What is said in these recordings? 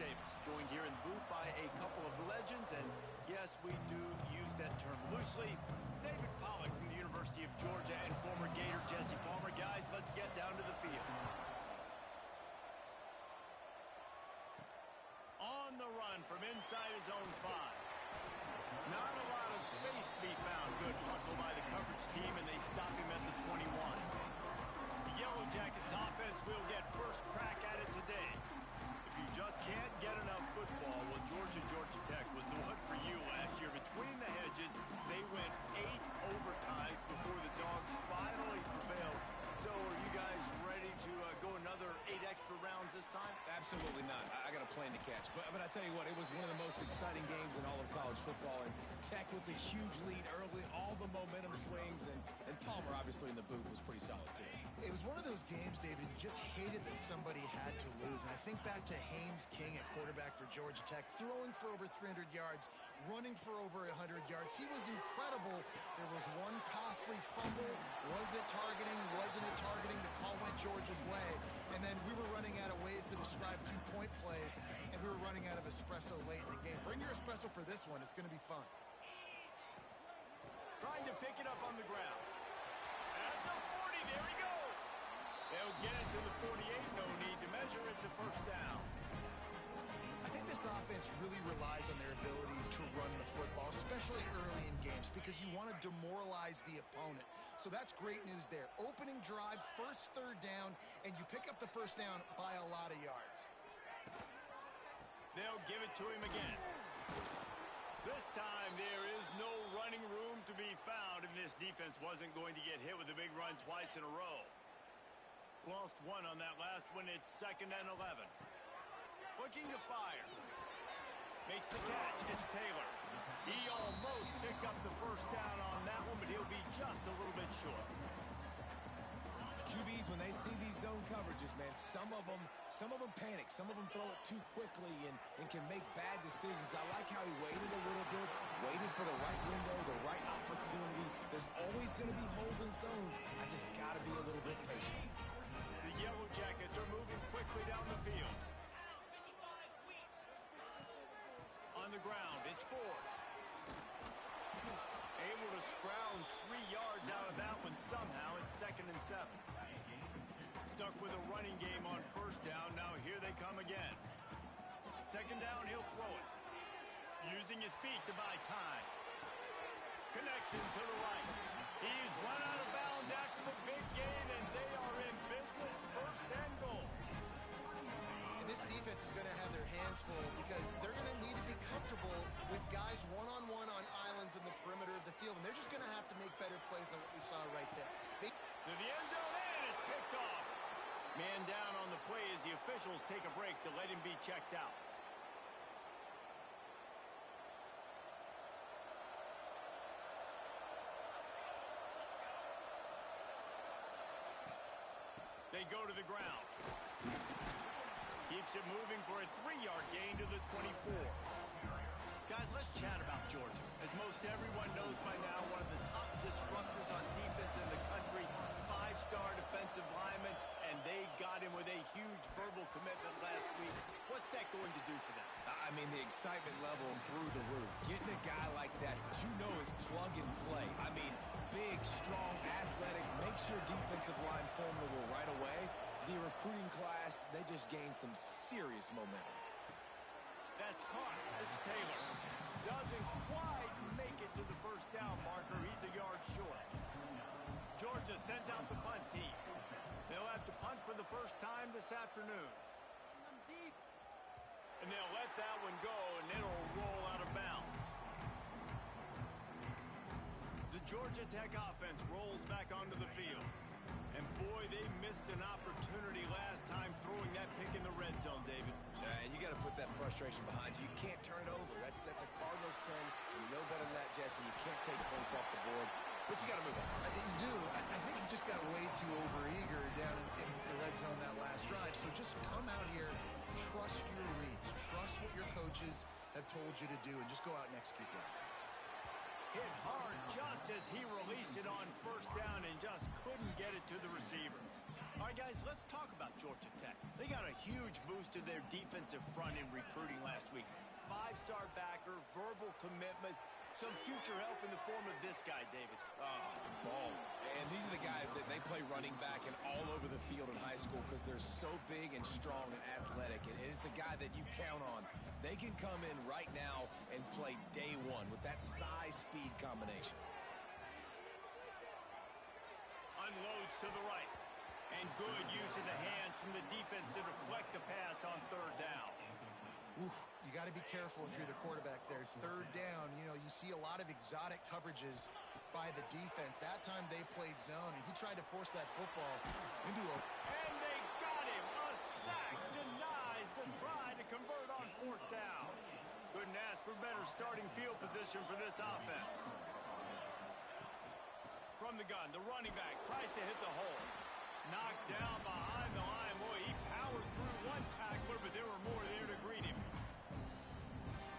Davis, joined here in the booth by a couple of legends, and yes, we do use that term loosely. David Pollack from the University of Georgia and former Gator Jesse Palmer. Guys, let's get down to the field. On the run from inside his own 5. Not a lot of space to be found. Good hustle by the coverage team, and they stop him at the 21. The Yellow Jackets offense will get first crack at it today. If you just can't get enough football, well, Georgia Tech was the one for you last year. Between the hedges, they went 8 overtimes before the Dogs finally prevailed. So are you guys ready to go another 8 extra rounds this time? Absolutely not. I got a plane to catch. But I tell you what, it was one of the most exciting games in all of college football. And Tech with a huge lead early, all the momentum swings. And Palmer, obviously, in the booth was pretty solid, too. It was one of those games, David, you just hated that somebody had to lose. And I think back to Haynes King at quarterback for Georgia Tech, throwing for over 300 yards, running for over 100 yards. He was incredible. There was one costly fumble. Was it targeting? Wasn't it targeting? The call went Georgia's way. And then we were running out of ways to describe 2-point plays, and we were running out of espresso late in the game. Bring your espresso for this one. It's going to be fun. Trying to pick it up on the ground. At the 40, there he goes. They'll get it to the 48. No need to measure. It's a first down. I think this offense really relies on their ability to run the football, especially early in games, because you want to demoralize the opponent. So that's great news there. Opening drive, first third down, and you pick up the first down by a lot of yards. They'll give it to him again. This time there is no running room to be found, and this defense wasn't going to get hit with a big run twice in a row. Lost one on that last one. It's 2nd and 11. Looking to fire. Makes the catch. It's Taylor. He almost picked up the first down on that one, but he'll be just a little bit short. QBs, when they see these zone coverages, man, some of them panic. Some of them throw it too quickly and can make bad decisions. I like how he waited a little bit, waited for the right window, the right opportunity. There's always going to be holes in zones. I just got to be a little bit patient. The Yellow Jackets are moving quickly down the field. On the ground, it's Ford. Able to scrounge 3 yards out of that one somehow. It's 2nd and 7. Stuck with a running game on first down. Now here they come again. 2nd down, he'll throw it. Using his feet to buy time. Connection to the right. He's run out of bounds after the big gain, and they are in business. 1st and goal. And this defense is going to have their hands full because they're going to need to be comfortable with guys one-on-one on islands in the perimeter of the field, and they're just going to have to make better plays than what we saw right there. To the end zone, and it's picked off. Man down on the play as the officials take a break to let him be checked out. They go to the ground. Keeps it moving for a 3-yard gain to the 24. Guys, let's chat about Georgia. As most everyone knows by now, one of the top disruptors on defense in the country, 5-star defensive lineman, and they got him with a huge verbal commitment last week. What's that going to do for them? I mean, the excitement level through the roof. Getting a guy like that you know is plug and play. I mean, big, strong, athletic, makes your defensive line formidable right away. The recruiting class, they just gained some serious momentum. That's caught. It's Taylor. Doesn't quite make it to the first down marker. He's a yard short. Georgia sends out the punt team. They'll have to punt for the first time this afternoon. And they'll let that one go, and it'll roll out of bounds. The Georgia Tech offense rolls back onto the field. And boy, they missed an opportunity last time throwing that pick in the red zone, David. Yeah, and you got to put that frustration behind you. You can't turn it over. That's a cardinal sin. You know better than that, Jesse. You can't take points off the board, but you got to move on. You do. I think he just got way too overeager down in the red zone that last drive. So just come out here, trust your reads, trust what your coaches have told you to do, and just go out and execute the offense. Hit hard just as he released it on first down and just couldn't get it to the receiver. All right, All right, guys, let's talk about Georgia Tech. They got a huge boost to their defensive front in recruiting last week. 5-star backer, verbal commitment, some future help in the form of this guy, David. Ball. And these are the guys that they play running back and all over the field in high school because they're so big and strong and athletic. And it's a guy that you count on. They can come in right now and play day one with that size-speed combination. Unloads to the right. And good use of the hands from the defense to deflect the pass on third down. Oof, you got to be careful if you're the quarterback there. Third down, you know, you see a lot of exotic coverages by the defense. That time they played zone, and he tried to force that football into a... And they got him. A sack denies the try to convert on fourth down. Couldn't ask for better starting field position for this offense. From the gun, the running back tries to hit the hole. Knocked down behind the line. Boy, he powered through one tackler, but there were more there to greet him.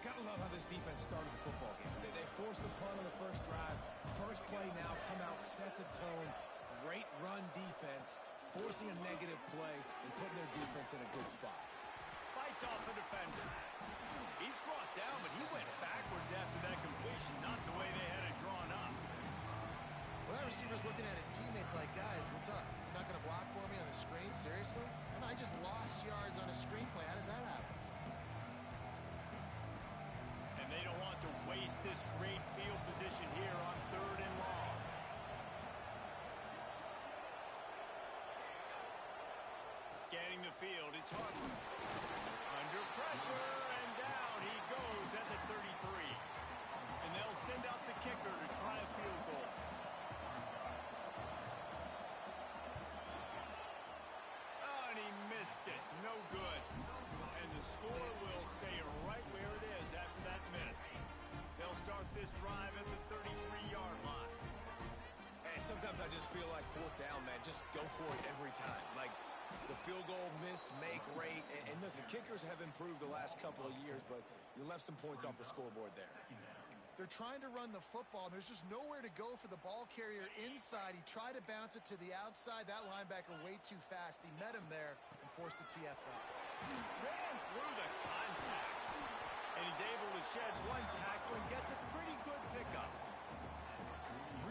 Gotta love how this defense started the football game. They forced the punt on the first drive. First play now, come out, set the tone. Great run defense, forcing a negative play and putting their defense in a good spot. Fights off a defender. He's brought down, but he went backwards after that completion, not the way they had it drawn up. Well, that receiver's looking at his teammates like, guys, what's up? You're not going to block for me on the screen? Seriously? And I just lost yards on a screenplay. How does that happen? And they don't want to waste this great field position here on third and long. Scanning the field, it's Harper. Under pressure, and down he goes at the 33. And they'll send out the kicker to try a field goal. Oh, and he missed it. No good. And the score will stay right where it is after that miss. They'll start this drive at the 33-yard line. And sometimes I just feel like fourth down, man, just go for it every time. Like the field goal miss, make rate. And listen, kickers have improved the last couple of years, but you left some points off the scoreboard there. They're trying to run the football, and there's just nowhere to go for the ball carrier inside. He tried to bounce it to the outside. That linebacker way too fast. He met him there and forced the TFL. Ran through the contact. And he's able to shed one tackle and gets a pretty good pickup.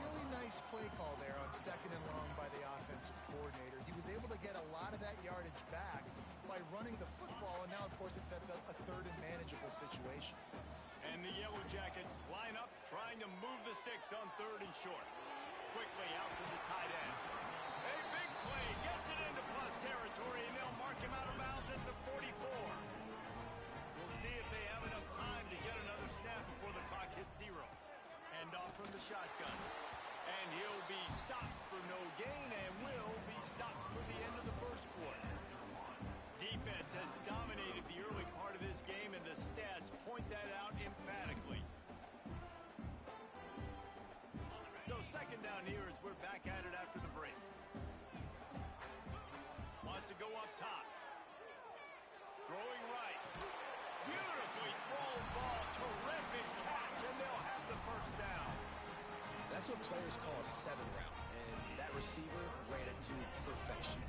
Really nice play call there on second and long by the offensive coordinator. He was able to get a lot of that yardage back by running the football, and now, of course, it sets up a third and manageable situation. And the Yellow Jackets line up, trying to move the sticks on third and short. Quickly out to the tight end. A big play, gets it into plus territory, and they'll mark him out of bounds at the 44. We'll see if they have enough time to get another snap before the clock hits zero. Hand off from the shotgun. And he'll be stopped for no gain and will be stopped for the end of the first quarter. Defense has dominated the early part of this game, and the stats point that out emphatically. So second down here as we're back at it after the break. Wants to go up top. Throwing right. Beautifully thrown ball. Terrific catch, and they'll have the first down. That's what players call a 7 route, and that receiver ran it to perfection.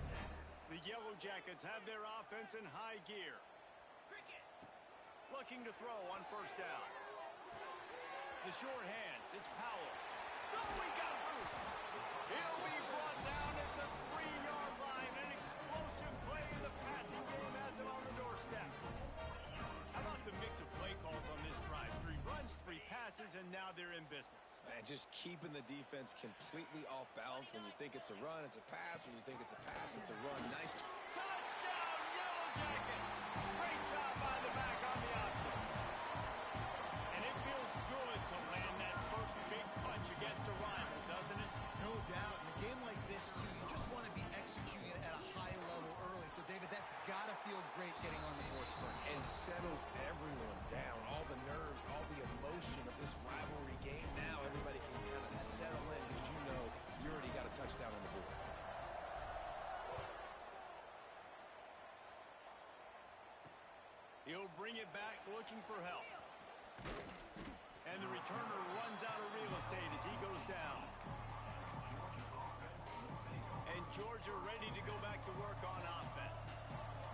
The Yellow Jackets have their offense in high gear. Looking to throw on first down. The short hands, it's Powell. Oh, he got loose. He'll be brought down at the 3-yard line. An explosive play in the passing game has him on the doorstep. How about the mix of play calls on this drive? 3 runs, 3 passes, and now they're in business. Man, just keeping the defense completely off balance. When you think it's a run, it's a pass. When you think it's a pass, it's a run. Nice. Touchdown, Yellow Jackets! Great job by the back on the option. And it feels good to land that first big punch against a rival, doesn't it? No doubt. In a game like this, too, you just want to be executing at a high level early. So, David, that's got to feel great getting on the board first. And settles everyone down. All the nerves, all the emotion of this rivalry game. Now everybody can kind of settle in because you know you already got a touchdown on the board. He'll bring it back looking for help. And the returner runs out of real estate as he goes down. And Georgia ready to go back to work on offense.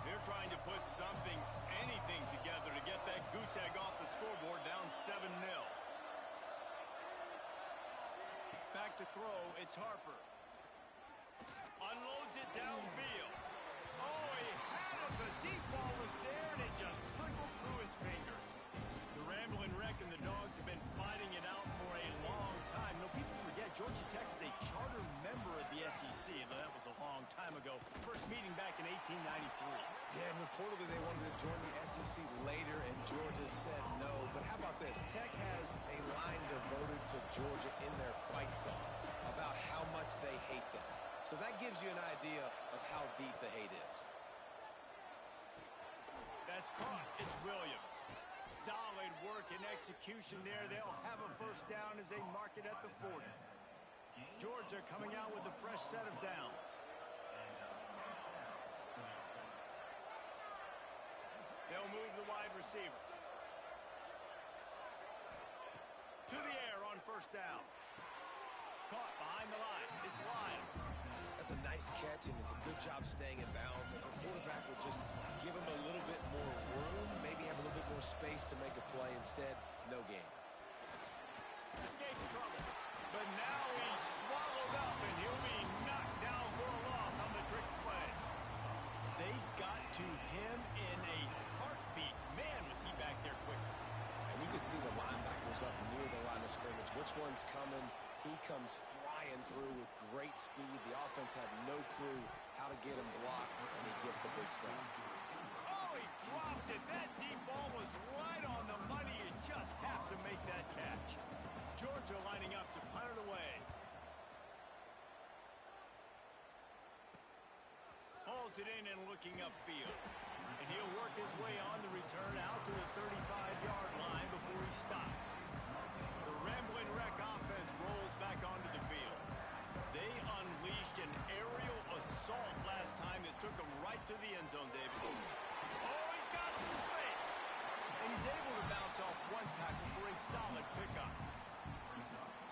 They're trying to put something, anything together to get that goose egg off the scoreboard down 7-0. Back to throw, it's Harper. Unloads it downfield. Oh, he had it. The deep ball was there, and it just trickled through his fingers. The Rambling Wreck and the Dogs have been fighting it out for a long time. No, people forget Georgia Tech was a charter member of the SEC. That was a long time ago. First meeting back in 1893. Yeah, and reportedly they wanted to join the SEC later, and Georgia said no. But how about this? Tech has a line devoted to Georgia in their fight song about how much they hate them. So that gives you an idea of how deep the hate is. That's caught. It's Williams. Solid work and execution there. They'll have a first down as they mark it at the 40. Georgia coming out with a fresh set of downs. They'll move the wide receiver. To the air on first down. Caught behind the line. It's Lyle. That's a nice catch, and it's a good job staying in bounds. If the quarterback would just give him a little bit more room, maybe have a little bit more space to make a play. Instead, no gain. Escapes trouble. But now he's swallowed up, and he'll be knocked down for a loss on the trick play. They got to him in a heartbeat. Man, was he back there quick. And you can see the linebackers up near the line of scrimmage. Which one's coming? He comes flying through with great speed. The offense had no clue how to get him blocked, and he gets the big sack. Oh, he dropped it. That deep ball was right on the money. You just have to make that catch. Georgia lining up to punt it away. Hauls it in and looking upfield. And he'll work his way on the return out to the 35-yard line before he stops. The Rambling Wreck offense rolls back onto the field. They unleashed an aerial assault last time that took them right to the end zone, David. Oh, he's got some space. And he's able to bounce off one tackle for a solid pickup.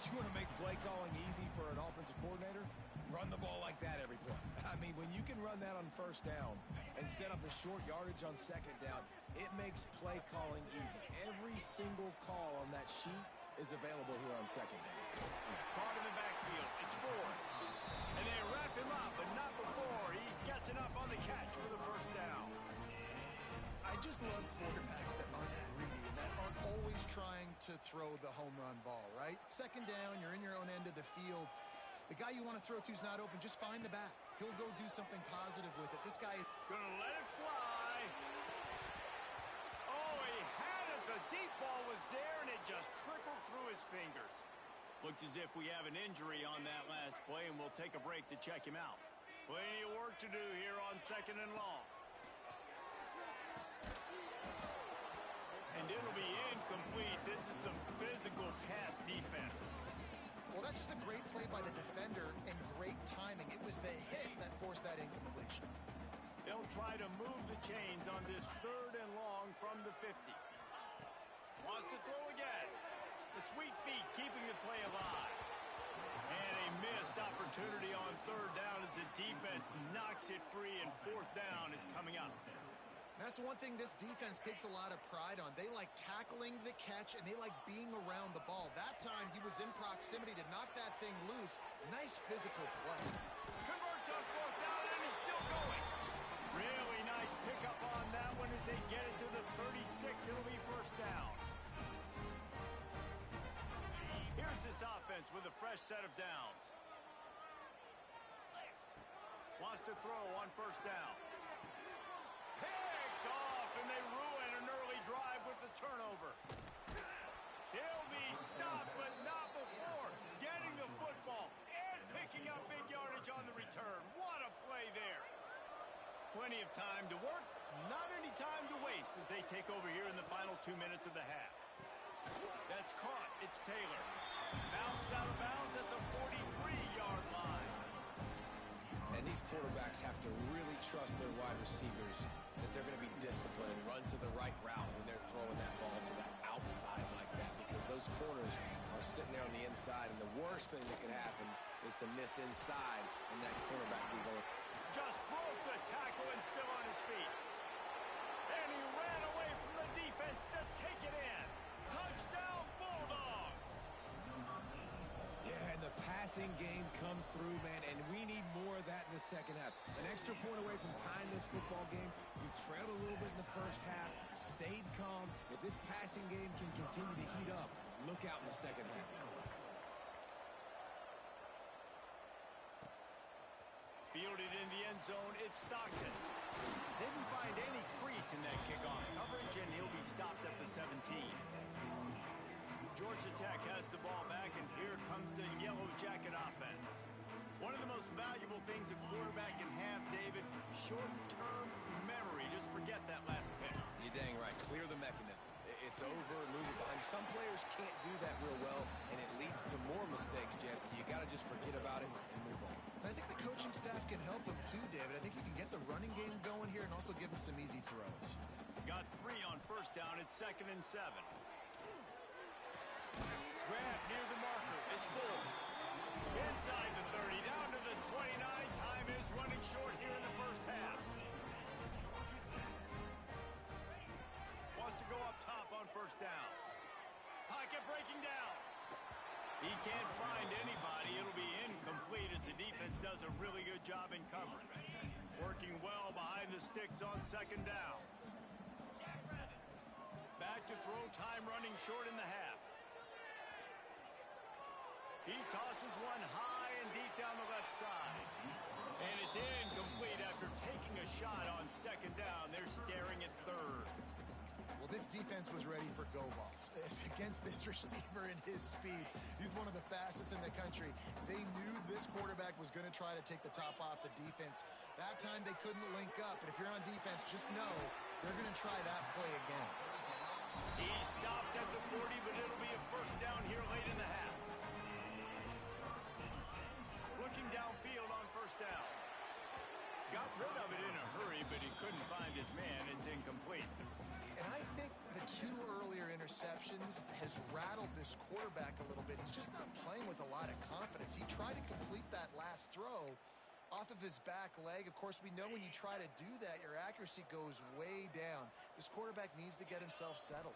You want to make play calling easy for an offensive coordinator? Run the ball like that every play. I mean, when you can run that on first down and set up a short yardage on second down, it makes play calling easy. Every single call on that sheet is available here on second down. Caught in the backfield. It's Ford. And they wrap him up, but not before he gets enough on the catch for the first down. I just love quarterbacks that aren't greedy and that aren't always trying to throw the home run ball, right? Second down, you're in your own end of the field. The guy you want to throw to is not open. Just find the back. He'll go do something positive with it. This guy is gonna let it fly. Oh, he had it. The deep ball was there, and it just trickled through his fingers. Looks as if we have an injury on that last play, and we'll take a break to check him out. Plenty of work to do here on second and long. And it'll be incomplete. This is some physical pass defense. Well, that's just a great play by the defender and great timing. It was the hit that forced that incompletion. They'll try to move the chains on this third and long from the 50. Wants to throw again. The sweet feet keeping the play alive. And a missed opportunity on third down as the defense knocks it free, and fourth down is coming up. That's one thing this defense takes a lot of pride on. They like tackling the catch, and they like being around the ball. That time, he was in proximity to knock that thing loose. Nice physical play. Converts on fourth down, and he's still going. Really nice pickup on that one as they get it to the 36. It'll be first down. Here's this offense with a fresh set of downs. Wants to throw on first down. Picked off, and they ruin an early drive with the turnover. He'll be stopped, but not before getting the football and picking up big yardage on the return. What a play there. Plenty of time to work, not any time to waste as they take over here in the final 2 minutes of the half. That's caught. It's Taylor. Bounced out of bounds at the 43-yard line. And these quarterbacks have to really trust their wide receivers that they're going to be disciplined and run to the right route when they're throwing that ball to the outside like that, because those corners are sitting there on the inside, and the worst thing that could happen is to miss inside and that cornerback get going. Just broke the tackle and still on his feet. And he ran away from the defense to take it in. Touchdown, Bulldogs! Yeah, and the passing game comes through, man, and we need more of that in the second half. An extra point away from tying this football game. You trailed a little bit in the first half, stayed calm. If this passing game can continue to heat up, look out in the second half. Fielded in the end zone, it's Stockton. Didn't find any crease in that kickoff coverage, and he'll be stopped at the 17. Georgia Tech has the ball back, and here comes the Yellow Jacket offense. One of the most valuable things a quarterback can have, David, short-term memory. Just forget that last pick. You're dang right. Clear the mechanism. It's over and move it behind. Some players can't do that real well, and it leads to more mistakes, Jesse. You got to just forget about it and move on. I think the coaching staff can help him too, David. I think you can get the running game going here and also give him some easy throws. Got 3 on first down. It's 2nd and 7. Grab near the marker. It's full. Inside the 30, down to the 29. Time is running short here in the first half. Wants to go up top on first down. Pocket breaking down. He can't find anybody. It'll be incomplete as the defense does a really good job in coverage. Working well behind the sticks on 2nd down. Back to throw, time running short in the half. He tosses one high and deep down the left side. And it's incomplete after taking a shot on 2nd down. They're staring at 3rd. Well, this defense was ready for go balls. Against this receiver and his speed, he's one of the fastest in the country. They knew this quarterback was going to try to take the top off the defense. That time they couldn't link up. And if you're on defense, just know they're going to try that play again. He stopped at the 40, but it'll be a first down here late in the half. Looking downfield on first down. Got rid of it in a hurry, but he couldn't find his man. It's incomplete. And I think the 2 earlier interceptions has rattled this quarterback a little bit. He's just not playing with a lot of confidence. He tried to complete that last throw off of his back leg. Of course, we know when you try to do that, your accuracy goes way down. This quarterback needs to get himself settled.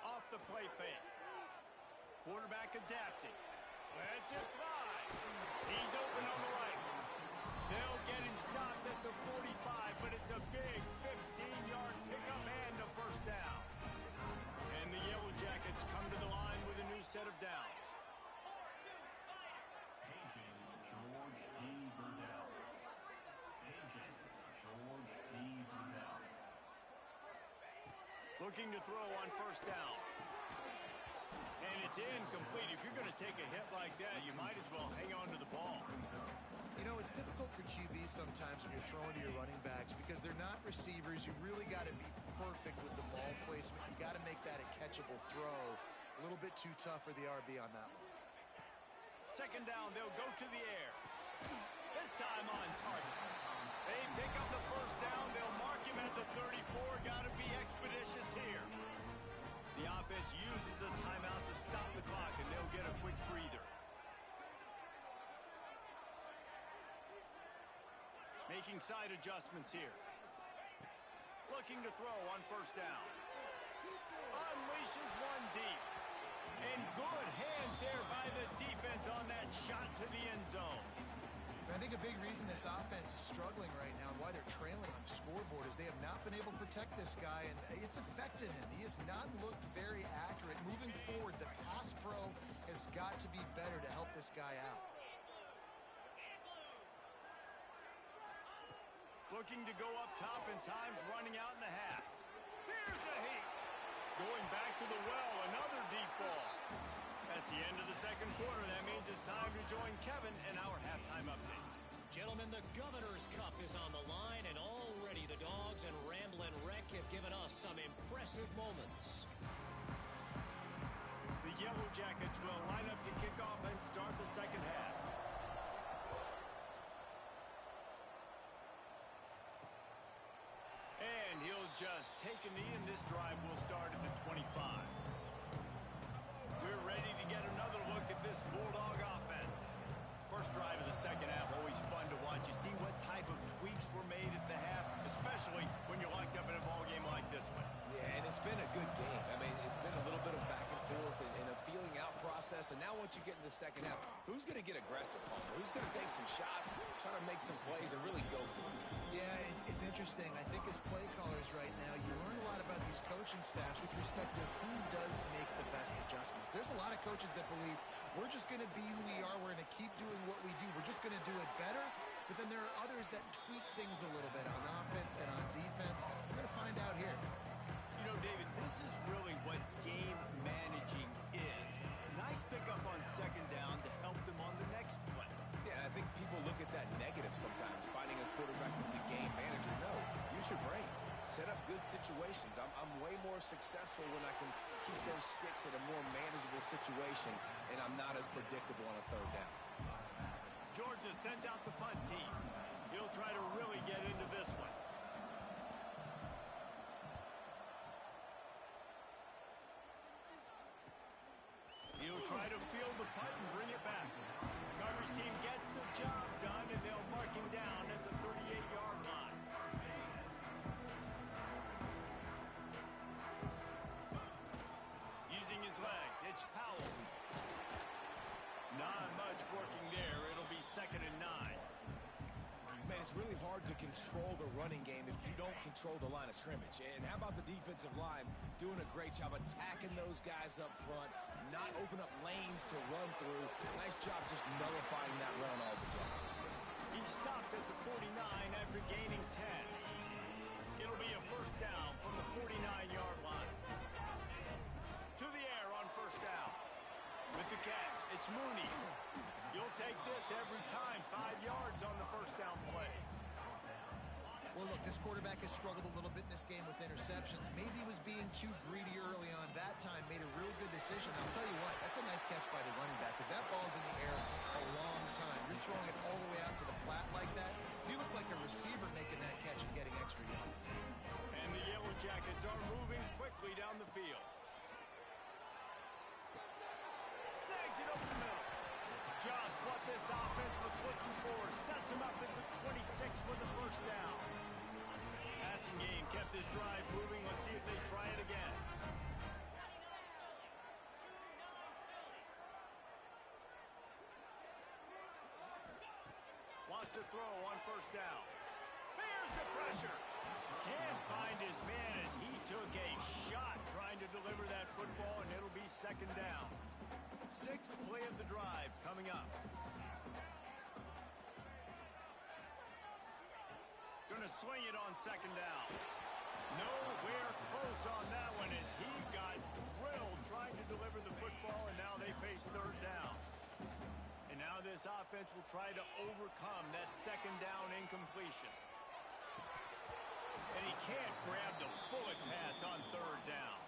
Off the play fake. Quarterback adapting. Lets it fly. He's open on the right. They'll get him stopped at the 45, but it's a big 15-yard pickup and a first down. And the Yellow Jackets come to the line with a new set of downs. Looking to throw on first down. And it's incomplete. If you're going to take a hit like that, you might as well hang on to the ball. You know, it's difficult for QBs sometimes when you're throwing to your running backs because they're not receivers. You really got to be perfect with the ball placement. You got to make that a catchable throw. A little bit too tough for the RB on that one. 2nd down, they'll go to the air. This time on target. They pick up the first down. They'll mark him at the 34. Got to be expeditious here. The offense uses a timeout to stop the clock, and they'll get a quick breather. Making side adjustments here. Looking to throw on first down. Unleashes one deep. And good hands there by the defense on that shot to the end zone. I think a big reason this offense is struggling right now and why they're trailing on the scoreboard is they have not been able to protect this guy, and it's affected him. He has not looked very accurate. Moving forward, the pass pro has got to be better to help this guy out. Looking to go up top, and time's running out in the half. Here's a heat. Going back to the well, another deep ball. That's the end of the second quarter. That means it's time to join Kevin in our halftime update. Gentlemen, the Governor's Cup is on the line, and already the Dogs and Ramblin' Wreck have given us some impressive moments. The Yellow Jackets will line up to kick off and start the second half. And he'll just take a knee, and this drive will start at the 25. We're ready to get another look at this Bulldog offense. First drive of the second half, always fun to watch. You see what type of tweaks were made at the half, especially when you're locked up in a ball game like this one. Yeah, and it's been a good game. I mean, it's been a little bit of back and forth and a feeling out process. And now once you get in the second half, who's going to get aggressive, Palmer? Who's going to take some shots, try to make some plays, and really go for it? Yeah, it's interesting. I think as play callers right now, you learn a lot about these coaching staffs with respect to who does make the best adjustments. There's a lot of coaches that believe we're just going to be who we are. We're going to keep doing what we do. We're just going to do it better. But then there are others that tweak things a little bit on offense and on defense. We're going to find out here. You know, David, this is really what game managing is. Nice pickup on second down to help them on the next play. Yeah, I think people look at that negative sometimes, finding a quarterback that's a game manager. No, use your brain. Set up good situations. I'm way more successful when I can keep those sticks in a more manageable situation, and I'm not as predictable on a third down. Georgia sends out the punt team. He'll try to really get into this one. He'll try to field the punt and bring it back. Coverage team gets the job done, and they'll mark him down at the 38-yard line. Using his legs, it's Powell. Not much working there. It'll be 2nd and 9. Man, it's really hard to control the running game if you don't control the line of scrimmage. And how about the defensive line doing a great job attacking those guys up front, not open up lanes to run through. Nice job just nullifying that run altogether. He stopped at the 49 after gaining 10. It'll be a first down from the 49-yard line. To the air on first down. With the catch, it's Mooney. You'll take this every time. 5 yards on the first down play. Well, look, this quarterback has struggled a little bit in this game with interceptions. Maybe he was being too greedy early on that time, made a real good decision. I'll tell you what, that's a nice catch by the running back because that ball's in the air a long time. You're throwing it all the way out to the flat like that. You look like a receiver making that catch and getting extra yards. And the Yellow Jackets are moving quickly down the field. Snags it over the middle. Just what this offense was looking for. Sets him up at the 26 with the first down. Passing game kept this drive moving. Let's see if they try it again. Wants to throw on first down. There's the pressure. Can't find his man as he took a shot trying to deliver that football, and it'll be 2nd down. 6th play of the drive coming up. Gonna swing it on 2nd down. Nowhere close on that one as he got drilled trying to deliver the football, and now they face 3rd down. And now this offense will try to overcome that 2nd down incompletion. And he can't grab the bullet pass on 3rd down.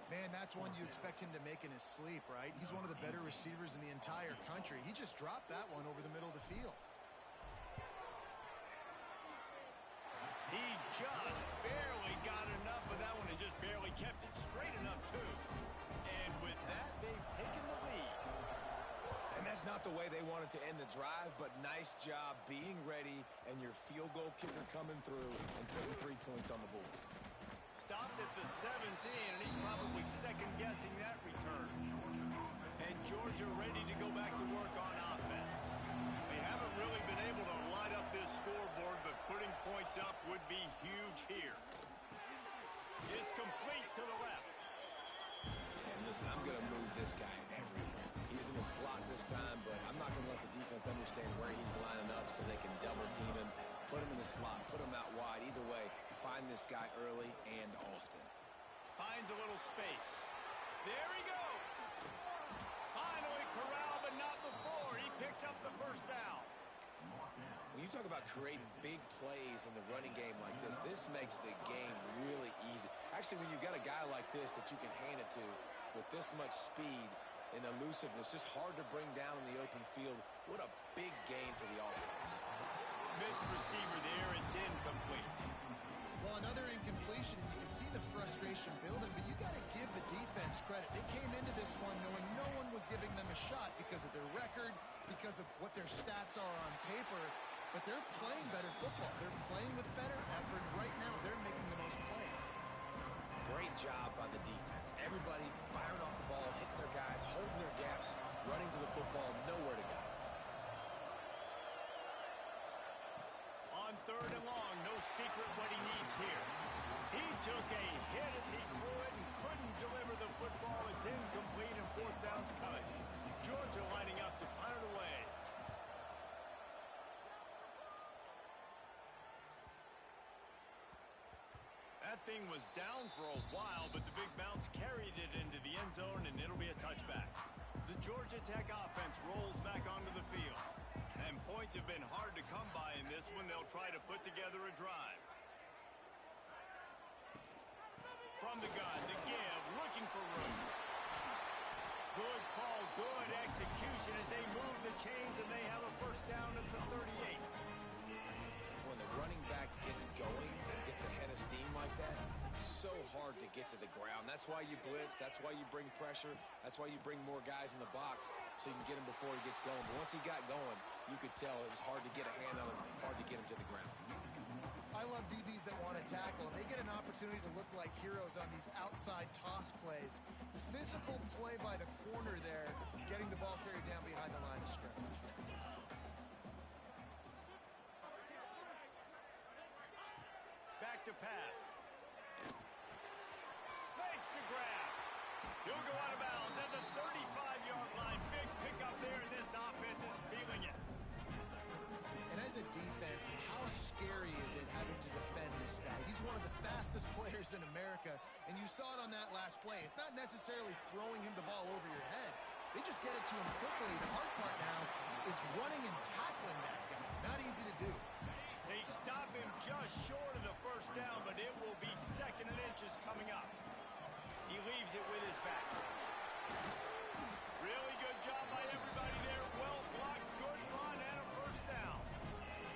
Man, that's one you expect him to make in his sleep, right? He's one of the better receivers in the entire country. He just dropped that one over the middle of the field. He just barely got enough of that one and just barely kept it straight enough, too. And with that, they've taken the lead. And that's not the way they wanted to end the drive, but nice job being ready and your field goal kicker coming through and putting 3 points on the board. Stopped at the 17, and he's probably second-guessing that return. And Georgia ready to go back to work on offense. They haven't really been able to light up this scoreboard, but putting points up would be huge here. It's complete to the left. And listen, I'm going to move this guy everywhere. He's in the slot this time, but I'm not going to let the defense understand where he's lining up so they can double-team him, put him in the slot, put him out wide. Either way, find this guy early and often. Finds a little space. There he goes. Finally corralled, but not before. He picks up the first down. When you talk about creating big plays in the running game like this makes the game really easy. Actually, when you've got a guy like this that you can hand it to with this much speed and elusiveness, just hard to bring down in the open field, what a big gain for the offense. Missed receiver there. It's incomplete. Well, another incompletion, and you can see the frustration building, but you got to give the defense credit. They came into this one knowing no one was giving them a shot because of their record, because of what their stats are on paper, but they're playing better football. They're playing with better effort. Right now, they're making the most plays. Great job by the defense. Everybody firing off the ball, hitting their guys, holding their gaps, running to the football, nowhere to go. On 3rd and long, no secret what he needs here. He took a hit as he threw it and couldn't deliver the football. It's incomplete and 4th down's coming. Georgia lining up to punt it away. That thing was down for a while, but the big bounce carried it into the end zone, and it'll be a touchback. The Georgia Tech offense rolls back onto the field. And points have been hard to come by in this one. They'll try to put together a drive. From the gun, the give, looking for room. Good call, good execution as they move the chains, and they have a 1st down at the 38. When the running back gets going and gets ahead of steam like that, so hard to get to the ground. That's why you blitz. That's why you bring pressure. That's why you bring more guys in the box so you can get him before he gets going. But once he got going, you could tell it was hard to get a hand on him, hard to get him to the ground. I love DBs that want to tackle, and they get an opportunity to look like heroes on these outside toss plays. Physical play by the corner there, getting the ball carried down behind the line of scrimmage. Back to pass. Makes the grab. He'll go out of bounds at the 35-yard line. Big pickup there, and this offense is feeling it. And as a defense, how scary is it having to defend this guy? He's one of the fastest players in America, and you saw it on that last play. It's not necessarily throwing him the ball over your head. They just get it to him quickly. The hard part now is running and tackling that guy. Not easy to do. They stop him just short of the 1st down, but it will be 2nd and inches coming up. He leaves it with his back. Really good job by everybody there. Well blocked, good run, and a 1st down.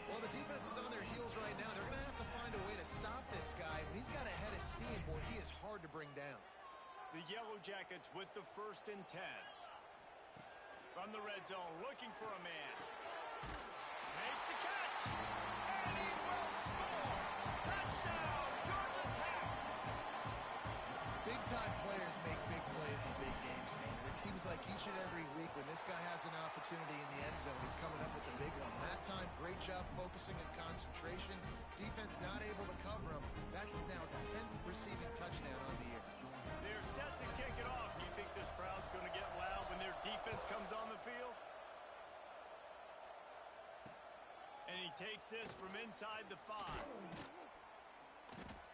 Well, the defense is on their heels right now. They're going to have to find a way to stop this guy. When he's got a head of steam, boy, he is hard to bring down. The Yellow Jackets with the 1st and 10. From the red zone, looking for a man. Makes the catch. And he will score. Touchdown, Georgia Tech. Big-time players make big plays in big games, man. It seems like each and every week when this guy has an opportunity in the end zone, he's coming up with the big one. That time, great job focusing and concentration. Defense not able to cover him. That's his now 10th receiving touchdown on the year. They're set to kick it off. Do you think this crowd's going to get loud when their defense comes on the field? And he takes this from inside the 5.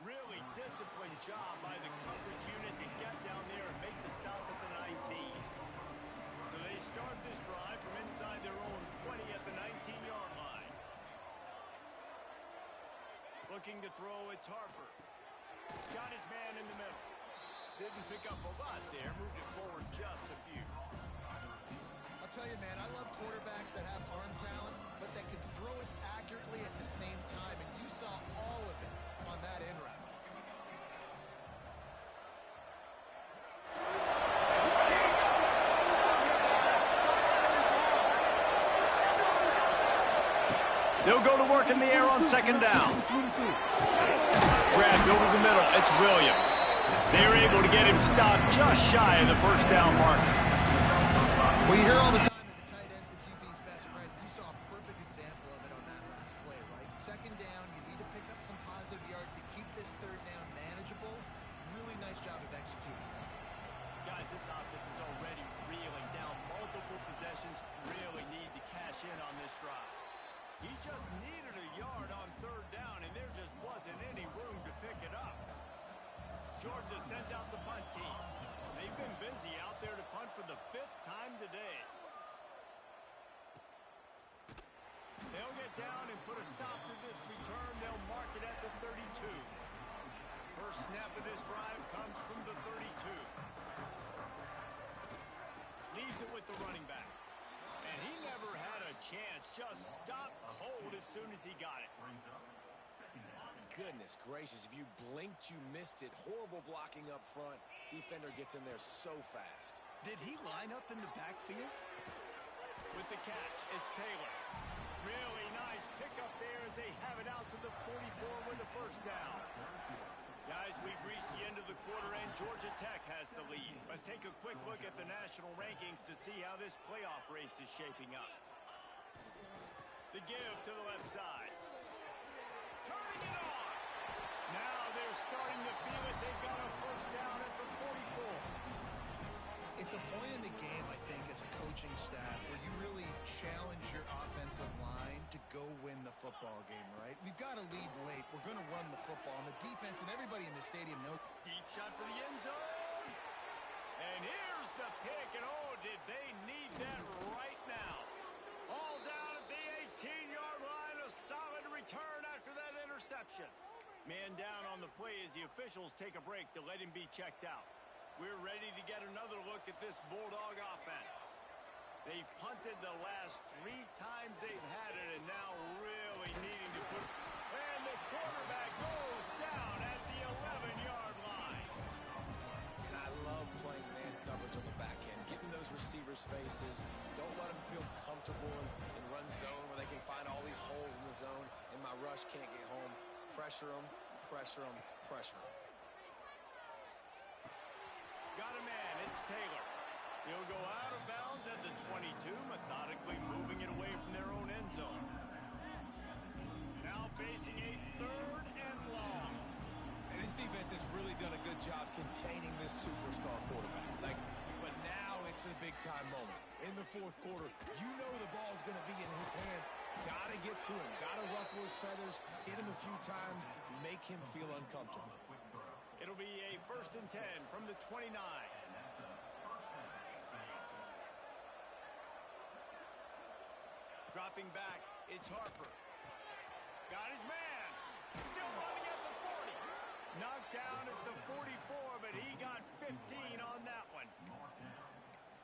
Really disciplined job by the coverage unit to get down there and make the stop at the 19. So they start this drive from inside their own 20 at the 19-yard line. Looking to throw, it's Harper. Got his man in the middle. Didn't pick up a lot there, moved it forward just a few. I'll tell you, man, I love quarterbacks that have arm talent, but that can throw it accurately at the same time, and you saw all of it on that in route. They'll go to work in the air on 2nd down. Grabbed over the middle, it's Williams. They're able to get him stopped just shy of the 1st down marker. Well, you hear all the time that the tight end's the QB's best friend. You saw a perfect example of it on that last play, right? 2nd down, you need to pick up some positive yards to keep this 3rd down manageable. Really nice job of executing. Guys, this offense is already reeling down multiple possessions. Really need to cash in on this drive. He just needed a yard on 3rd down, and there just wasn't any room to pick it up. Georgia sends out the punt team. They've been busy out there to punt for the 5th time today. They'll get down and put a stop to this return. They'll mark it at the 32. First snap of this drive comes from the 32. Leaves it with the running back. And he never had a chance. Just stopped cold as soon as he got it. goodness gracious. If you blinked, you missed it. Horrible blocking up front. Defender gets in there so fast. Did he line up in the backfield? With the catch, it's Taylor. Really nice pickup there as they have it out to the 44 with the first down. Guys, we've reached the end of the quarter, and Georgia Tech has the lead. Let's take a quick look at the national rankings to see how this playoff race is shaping up. The give to the left side. Turning it on. Now they're starting to feel it. They've got a first down at the 44. It's a point in the game, I think, as a coaching staff where you really challenge your offensive line to go win the football game, right? We've got to lead late. We're going to run the football. And the defense and everybody in the stadium knows. Deep shot for the end zone. And here's the pick. And, oh, did they need that right now. All down at the 18-yard line. A solid return after that interception. Man down on the play as the officials take a break to let him be checked out. We're ready to get another look at this Bulldog offense. They've punted the last 3 times they've had it, and now really needing to put. And the quarterback goes down at the 11-yard line. And I love playing man coverage on the back end, getting those receivers' faces. Don't let them feel comfortable in run zone where they can find all these holes in the zone, and my rush can't get home. Pressure them, pressure them, pressure them. Got a man, it's Taylor. He'll go out of bounds at the 22, methodically moving it away from their own end zone. Now facing a 3rd and long. And this defense has really done a good job containing this superstar quarterback. But now it's the big-time moment. In the 4th quarter, you know the ball's going to be in his hands. Got to get to him. Got to ruffle his feathers, hit him a few times, make him feel uncomfortable. It'll be a 1st and 10 from the 29. Dropping back, it's Harper. Got his man. Still running at the 40. Knocked down at the 44, but he got 15 on that one.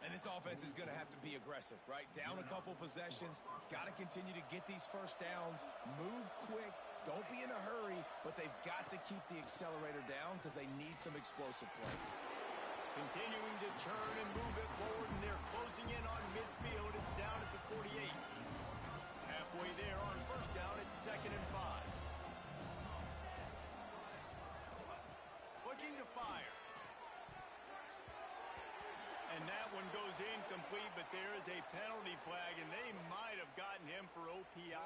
And this offense is going to have to be aggressive, right? Down a couple possessions. Got to continue to get these first downs. Move quick. Don't be in a hurry, but they've got to keep the accelerator down because they need some explosive plays. Continuing to churn and move it forward, and they're closing in on midfield. It's down at the 48. Halfway there on first down, it's 2nd and 5. Looking to fire. And that one goes incomplete, but there is a penalty flag, and they might have gotten him for OPI.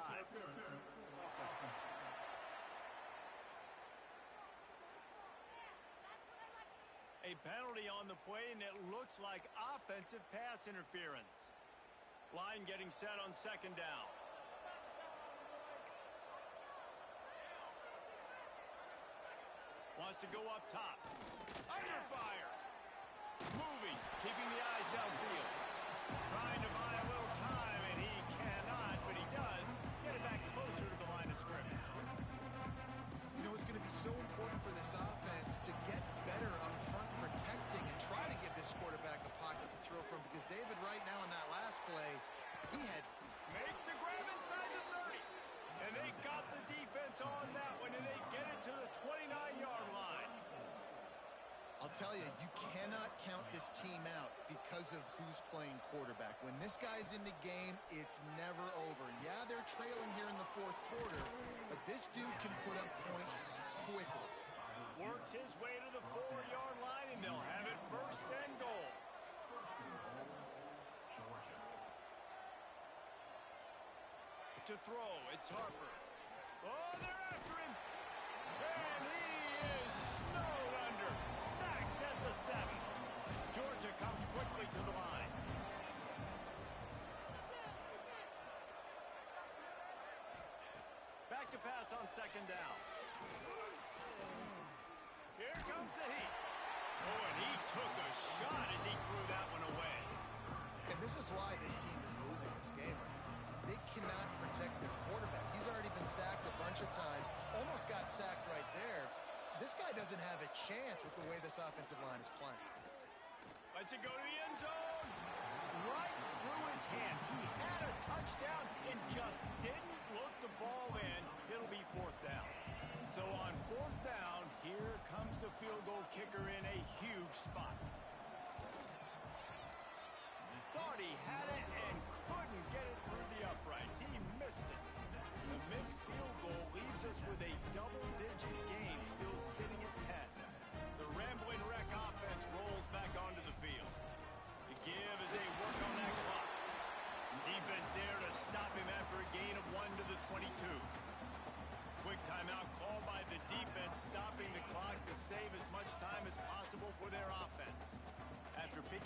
A penalty on the play, and it looks like offensive pass interference. Line getting set on 2nd down. Wants to go up top. Under fire. Moving, keeping the eyes downfield. Trying to buy a little time, and he cannot, but he does get it back closer to the line of scrimmage. You know, it's going to be so important for this offense to get better up front protecting and try to give this quarterback a pocket to throw from, because David right now in that last play, he had... Makes the grab inside the 30. And they got the defense on that one, and they get it to the 29-yard line. I'll tell you, you cannot count this team out because of who's playing quarterback. When this guy's in the game, it's never over. Yeah, they're trailing here in the 4th quarter, but this dude can put up points quickly. Works his way to the 4-yard line, and they'll have it 1st and goal. To throw, it's Harper. Oh, they're after him. And he is snowed under. Sacked at the 7. Georgia comes quickly to the line. Back to pass on 2nd down. Here comes the heat. Oh, and he took a shot as he threw that one away. And this is why this team is losing this game. They cannot protect their quarterback. He's already been sacked a bunch of times. Almost got sacked right there. This guy doesn't have a chance with the way this offensive line is playing. Lets it go to the end zone. Right through his hands. He had a touchdown and just didn't look the ball in. It'll be 4th down. So on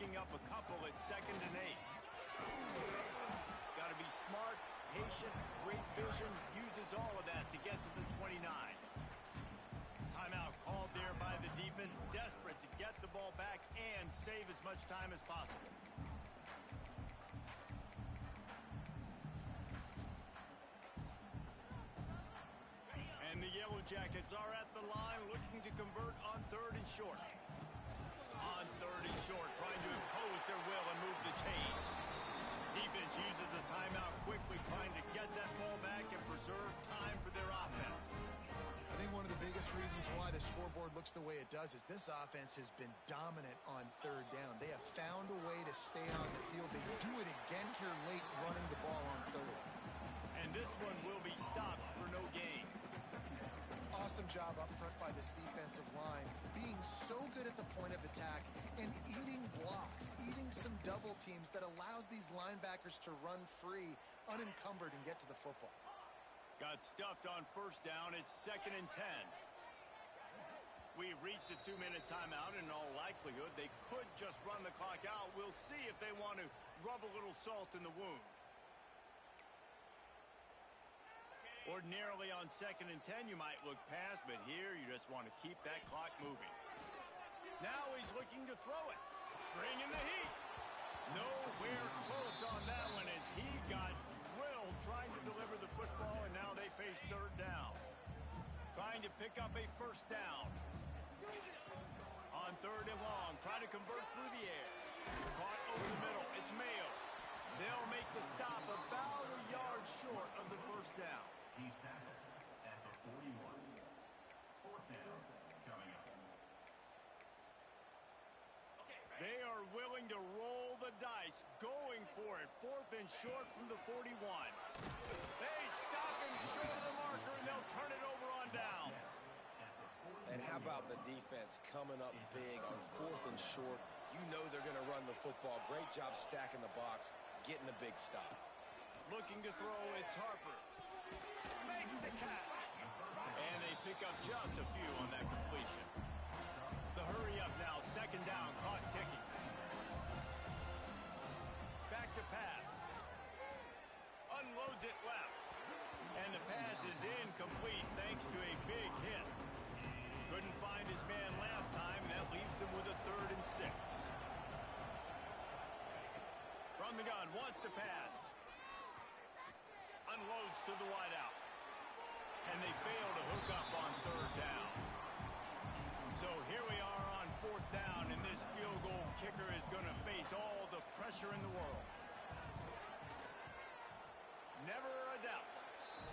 picking up a couple at 2nd and 8. Got to be smart, patient, great vision, uses all of that to get to the 29. Timeout called there by the defense, desperate to get the ball back and save as much time as possible. And the Yellow Jackets are at the line looking to convert on 3rd and short. On 3rd and short, trying to impose their will and move the chains. Defense uses a timeout quickly, trying to get that ball back and preserve time for their offense. I think one of the biggest reasons why the scoreboard looks the way it does is this offense has been dominant on 3rd down. They have found a way to stay on the field. They do it again here late, running the ball on 3rd. And this one will be stopped for no gain. Awesome job up front by this defensive line, being so good at the point of attack and eating blocks, eating some double teams that allows these linebackers to run free, unencumbered, and get to the football. Got stuffed on 1st down. It's 2nd and 10. We've reached a 2-minute timeout. In all likelihood, they could just run the clock out. We'll see if they want to rub a little salt in the wound. Ordinarily on 2nd and 10, you might look past, but here you just want to keep that clock moving. Now he's looking to throw it. Bringing the heat. Nowhere close on that one as he got drilled trying to deliver the football, and now they face 3rd down. Trying to pick up a 1st down. On 3rd and long, trying to convert through the air. Caught over the middle. It's Mayo. They'll make the stop about a yard short of the 1st down. He's tackled at the 41. 4th down coming up. They are willing to roll the dice, going for it. 4th and short from the 41. They stop him short of the marker, and they'll turn it over on downs. And how about the defense coming up big on 4th and short? You know they're going to run the football. Great job stacking the box, getting the big stop. Looking to throw, it's Harper. Makes the catch. And they pick up just a few on that completion. The hurry up now, 2nd down, clock ticking. Back to pass. Unloads it left. And the pass is incomplete thanks to a big hit. Couldn't find his man last time, and that leaves him with a 3rd and 6. From the gun, wants to pass. Unloads to the wideout. And they fail to hook up on 3rd down. So here we are on 4th down, and this field goal kicker is going to face all the pressure in the world. Never a doubt.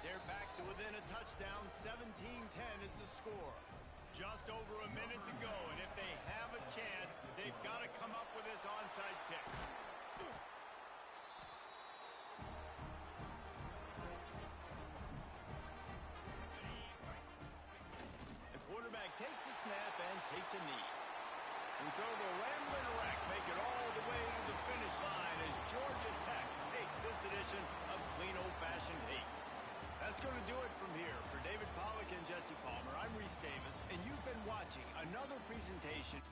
They're back to within a touchdown. 17-10 is the score. Just over a minute to go, and if they have a chance, they've got to come up with this onside kick. The quarterback takes a snap and takes a knee. And so the Ramblin' Wreck make it all the way to the finish line as Georgia Tech takes this edition of Clean Old-Fashioned Hate. That's going to do it from here. For David Pollack and Jesse Palmer, I'm Reese Davis, and you've been watching another presentation.